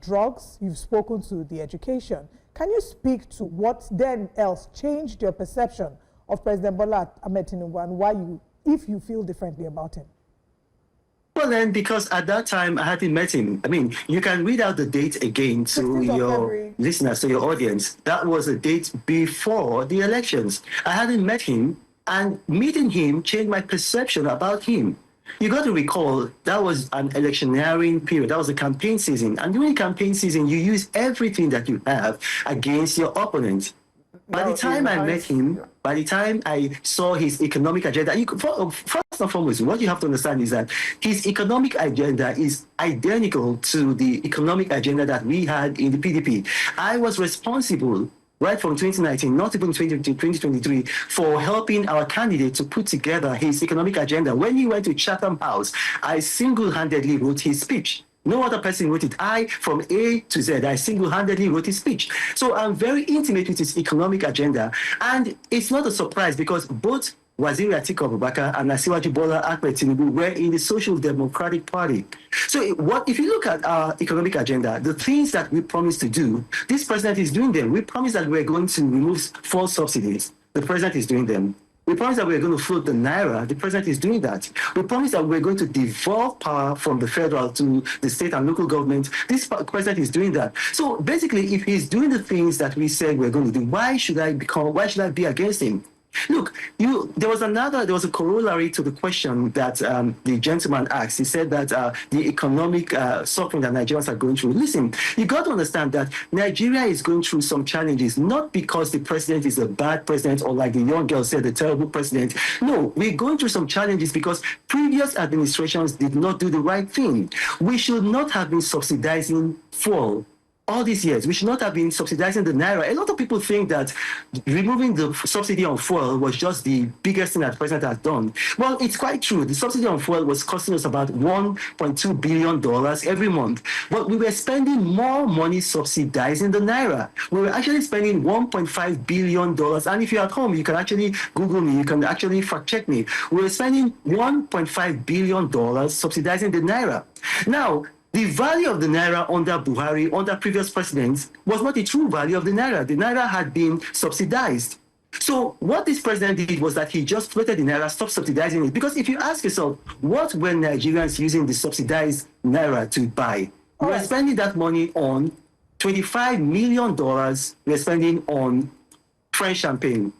drugs, you've spoken to the education. Can you speak to what then else changed your perception of President Bola Ahmed Tinubu and why you, if you feel differently about him? Well, then, because at that time I hadn't met him. I mean, you can read out the date again to your listeners, to your audience. That was a date before the elections. I hadn't met him, and meeting him changed my perception about him. You got to recall that was an electioneering period. That was a campaign season. And during campaign season, you use everything that you have against your opponent. By the time I met him, by the time I saw his economic agenda, first and foremost, what you have to understand is that his economic agenda is identical to the economic agenda that we had in the PDP. I was responsible right from 2019, not even 2023, for helping our candidate to put together his economic agenda. When he went to Chatham House, I single-handedly wrote his speech. No other person wrote it. I, from A to Z, I single-handedly wrote his speech. So I'm very intimate with his economic agenda. And it's not a surprise because both Waziri Atiku Abubakar and Asiwaju Bola Ahmed Tinubu were in the Social Democratic Party. So if you look at our economic agenda, the things that we promised to do, this president is doing them. We promised that we're going to remove false subsidies. The president is doing them. We promised that we're going to float the naira. The president is doing that. We promised that we're going to devolve power from the federal to the state and local government. This president is doing that. So basically, if he's doing the things that we said we're going to do, why should I be against him? Look, there was a corollary to the question that the gentleman asked. He said that the economic suffering that Nigerians are going through. Listen, you got to understand that Nigeria is going through some challenges, not because the president is a bad president or, like the young girl said, a terrible president. No, we're going through some challenges because previous administrations did not do the right thing. We should not have been subsidizing fuel all these years. We should not have been subsidizing the naira. A lot of people think that removing the subsidy on fuel was just the biggest thing that the president has done. Well, it's quite true. The subsidy on fuel was costing us about $1.2 billion every month. But we were spending more money subsidizing the naira. We were actually spending $1.5 billion. And if you're at home, you can actually Google me. You can actually fact check me. We were spending $1.5 billion subsidizing the naira. Now, the value of the naira under Buhari, under previous presidents, was not the true value of the naira. The naira had been subsidized. So what this president did was that he just floated the naira, stopped subsidizing it. Because if you ask yourself, what were Nigerians using the subsidized naira to buy? We were spending that money on $25 million. We were spending on French champagne.